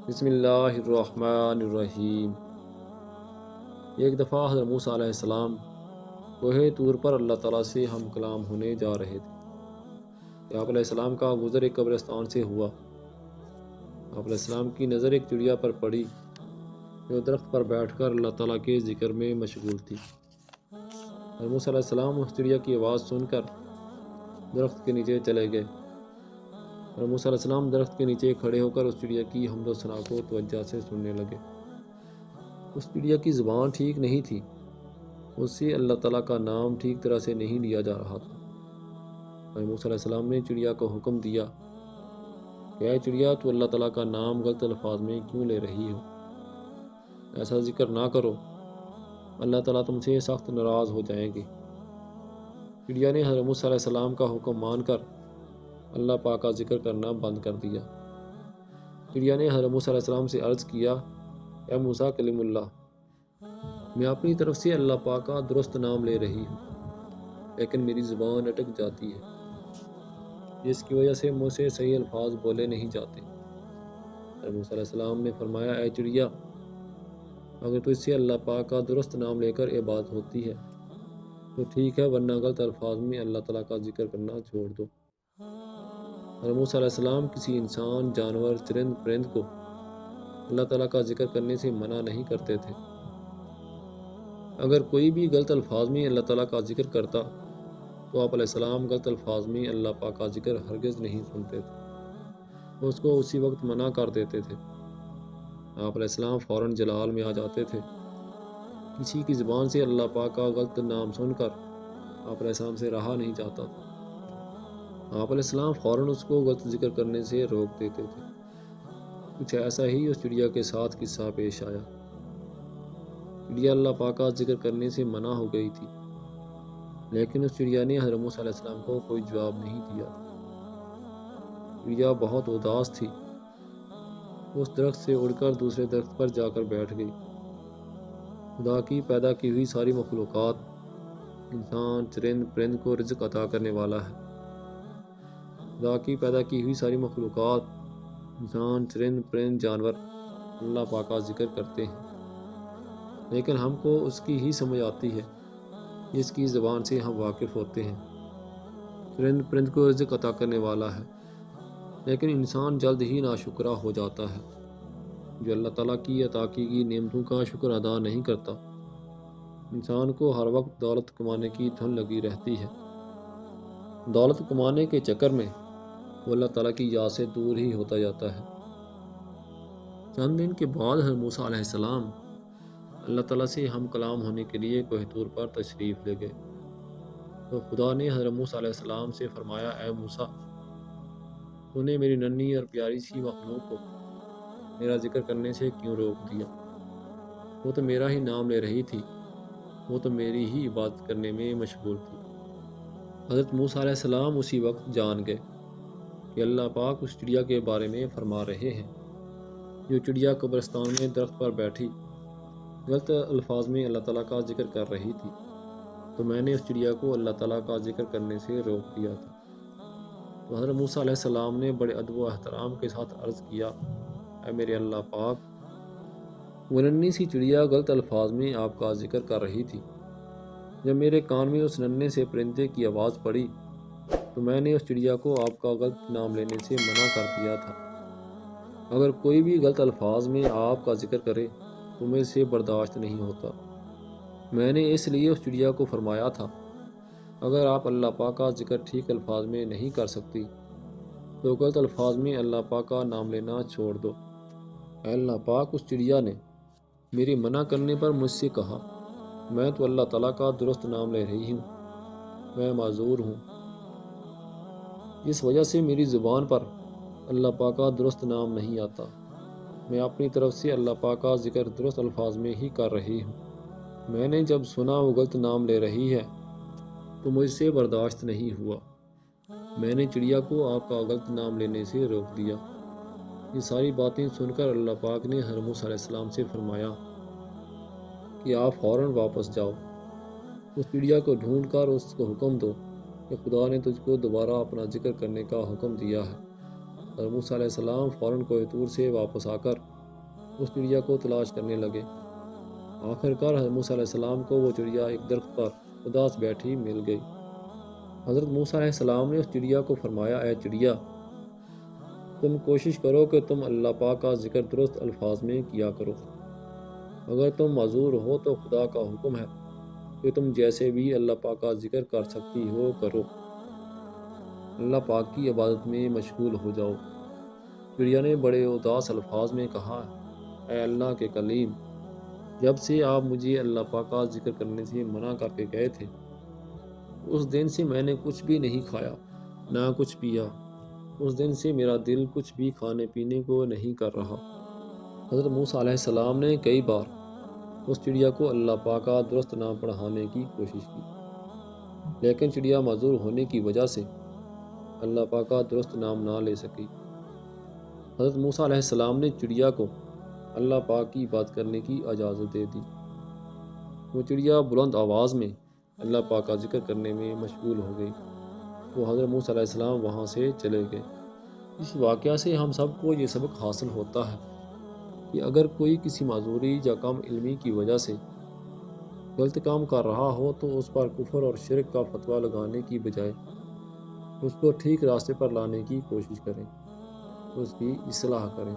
بسم اللہ الرحمن الرحیم۔ ایک دفعہ حضرت موسیٰ علیہ السلام کوہ طور پر اللہ تعالیٰ سے ہم کلام ہونے جا رہے تھے کہ آپ علیہ السلام کا گزر ایک قبرستان سے ہوا۔ آپ علیہ السلام کی نظر ایک چڑیا پر پڑی جو درخت پر بیٹھ کر اللہ تعالیٰ کے ذکر میں مشغول تھی۔ حضرت موسیٰ علیہ السلام اس چڑیا کی آواز سن کر درخت کے نیچے چلے گئے۔ حضرت موسیٰ علیہ السلام درخت کے نیچے کھڑے ہو کر اس چڑیا کی حمد و ثنا کو توجہ سے سننے لگے۔ اس چڑیا کی زبان ٹھیک نہیں تھی، اس سے اللہ تعالیٰ کا نام ٹھیک طرح سے نہیں لیا جا رہا تھا۔ حضرت موسیٰ علیہ السلام نے چڑیا کو حکم دیا کہ اے چڑیا، تو اللہ تعالیٰ کا نام غلط الفاظ میں کیوں لے رہی ہو؟ ایسا ذکر نہ کرو، اللہ تعالیٰ تم سے سخت ناراض ہو جائیں گے۔ چڑیا نے حضرت موسیٰ علیہ السلام کا حکم مان کر اللہ پاک کا ذکر کرنا بند کر دیا۔ چڑیا نے حضرت موسیٰ علیہ السلام سے عرض کیا، اے موسیٰ کلیم اللہ، میں اپنی طرف سے اللہ پاک کا درست نام لے رہی ہوں، لیکن میری زبان اٹک جاتی ہے، جس کی وجہ سے مجھ سے صحیح الفاظ بولے نہیں جاتے۔ حضرت موسیٰ علیہ السلام نے فرمایا، اے چڑیا، اگر تجھ سے اللہ پاک کا درست نام لے کر عبادت ہوتی ہے تو ٹھیک ہے، ورنہ غلط الفاظ میں اللہ تعالیٰ کا ذکر کرنا چھوڑ دو۔ حضرت موسیٰ علیہ السلام کسی انسان، جانور، چرند پرند کو اللہ تعالیٰ کا ذکر کرنے سے منع نہیں کرتے تھے۔ اگر کوئی بھی غلط الفاظ میں اللہ تعالیٰ کا ذکر کرتا تو آپ علیہ السلام غلط الفاظ میں اللہ پاک کا ذکر ہرگز نہیں سنتے تھے، اس کو اسی وقت منع کر دیتے تھے۔ آپ علیہ السلام فوراً جلال میں آ جاتے تھے۔ کسی کی زبان سے اللہ پاک کا غلط نام سن کر آپ علیہ السلام سے رہا نہیں جاتا تھا۔ آپ علیہ السلام فوراً اس کو غلط ذکر کرنے سے روک دیتے تھے۔ کچھ ایسا ہی اس چڑیا کے ساتھ قصہ پیش آیا۔ چڑیا اللہ پاک کا ذکر کرنے سے منع ہو گئی تھی، لیکن اس چڑیا نے حضرت موسیٰ علیہ السلام کو کوئی جواب نہیں دیا۔ چڑیا بہت اداس تھی، اس درخت سے اڑ کر دوسرے درخت پر جا کر بیٹھ گئی۔ خدا کی پیدا کی ہوئی ساری مخلوقات، انسان، چرند پرند کو رزق عطا کرنے والا ہے۔ خدا کی پیدا کی ہوئی ساری مخلوقات، انسان، چرند پرند، جانور اللہ پاک کا ذکر کرتے ہیں، لیکن ہم کو اس کی ہی سمجھ آتی ہے جس کی زبان سے ہم واقف ہوتے ہیں۔ چرند پرند کو رزق عطا کرنے والا ہے، لیکن انسان جلد ہی ناشکرا ہو جاتا ہے، جو اللہ تعالیٰ کی عطا کی گئی نعمتوں کا شکر ادا نہیں کرتا۔ انسان کو ہر وقت دولت کمانے کی دھن لگی رہتی ہے۔ دولت کمانے کے چکر میں وہ اللہ تعالیٰ کی یاد سے دور ہی ہوتا جاتا ہے۔ چند دن کے بعد حضرت موسیٰ علیہ السلام اللہ تعالیٰ سے ہم کلام ہونے کے لیے کوہ طور پر تشریف لے گئے، تو خدا نے حضرت موسیٰ علیہ السلام سے فرمایا، اے موسیٰ، تو نے میری ننھی اور پیاری سی مخلوق کو میرا ذکر کرنے سے کیوں روک دیا؟ وہ تو میرا ہی نام لے رہی تھی، وہ تو میری ہی عبادت کرنے میں مشغول تھی۔ حضرت موسیٰ علیہ السلام اسی وقت جان گئے کہ اللہ پاک اس چڑیا کے بارے میں فرما رہے ہیں جو چڑیا قبرستان میں درخت پر بیٹھی غلط الفاظ میں اللہ تعالیٰ کا ذکر کر رہی تھی، تو میں نے اس چڑیا کو اللہ تعالیٰ کا ذکر کرنے سے روک دیا تھا۔ تو حضرت موسیٰ علیہ السلام نے بڑے ادب و احترام کے ساتھ عرض کیا، اے میرے اللہ پاک، وہ ننھی سی چڑیا غلط الفاظ میں آپ کا ذکر کر رہی تھی۔ جب میرے کان میں اس ننھے سے پرندے کی آواز پڑی تو میں نے اس چڑیا کو آپ کا غلط نام لینے سے منع کر دیا تھا۔ اگر کوئی بھی غلط الفاظ میں آپ کا ذکر کرے تو مجھ سے برداشت نہیں ہوتا۔ میں نے اس لیے اس چڑیا کو فرمایا تھا، اگر آپ اللہ پاک کا ذکر ٹھیک الفاظ میں نہیں کر سکتی تو غلط الفاظ میں اللہ پاک کا نام لینا چھوڑ دو۔ اے اللہ پاک، اس چڑیا نے میری منع کرنے پر مجھ سے کہا، میں تو اللہ تعالیٰ کا درست نام لے رہی ہوں، میں معذور ہوں۔ اس وجہ سے میری زبان پر اللہ پاک کا درست نام نہیں آتا۔ میں اپنی طرف سے اللہ پاک کا ذکر درست الفاظ میں ہی کر رہی ہوں۔ میں نے جب سنا وہ غلط نام لے رہی ہے تو مجھ سے برداشت نہیں ہوا، میں نے چڑیا کو آپ کا غلط نام لینے سے روک دیا۔ یہ ساری باتیں سن کر اللہ پاک نے حضرت موسیٰ علیہ السلام سے فرمایا کہ آپ فوراً واپس جاؤ، اس چڑیا کو ڈھونڈ کر اس کو حکم دو کہ خدا نے تجھ کو دوبارہ اپنا ذکر کرنے کا حکم دیا ہے۔ حضرت موسیٰ علیہ السلام فوراً کوہ طور سے واپس آ کر اس چڑیا کو تلاش کرنے لگے۔ آخر کار حضرت موسیٰ علیہ السلام کو وہ چڑیا ایک درخت پر اداس بیٹھی مل گئی۔ حضرت موسیٰ علیہ السلام نے اس چڑیا کو فرمایا، اے چڑیا، تم کوشش کرو کہ تم اللہ پاک کا ذکر درست الفاظ میں کیا کرو۔ اگر تم معذور ہو تو خدا کا حکم ہے کہ تم جیسے بھی اللہ پاک کا ذکر کر سکتی ہو کرو، اللہ پاک کی عبادت میں مشغول ہو جاؤ۔ چڑیا نے بڑے اداس الفاظ میں کہا، اے اللہ کے کلیم، جب سے آپ مجھے اللہ پاک کا ذکر کرنے سے منع کر کے گئے تھے، اس دن سے میں نے کچھ بھی نہیں کھایا نہ کچھ پیا۔ اس دن سے میرا دل کچھ بھی کھانے پینے کو نہیں کر رہا۔ حضرت موسیٰ علیہ السلام نے کئی بار اس چڑیا کو اللہ پاک کا درست نام پڑھانے کی کوشش کی، لیکن چڑیا معذور ہونے کی وجہ سے اللہ پاک کا درست نام نہ لے سکی۔ حضرت موسیٰ علیہ السلام نے چڑیا کو اللہ پاک کی بات کرنے کی اجازت دے دی۔ وہ چڑیا بلند آواز میں اللہ پاک کا ذکر کرنے میں مشغول ہو گئی۔ تو حضرت موسیٰ علیہ السلام وہاں سے چلے گئے۔ اس واقعہ سے ہم سب کو یہ سبق حاصل ہوتا ہے کہ اگر کوئی کسی معذوری یا کم علمی کی وجہ سے غلط کام کر رہا ہو تو اس پر کفر اور شرک کا فتویٰ لگانے کی بجائے اس کو ٹھیک راستے پر لانے کی کوشش کریں، اس کی اصلاح کریں۔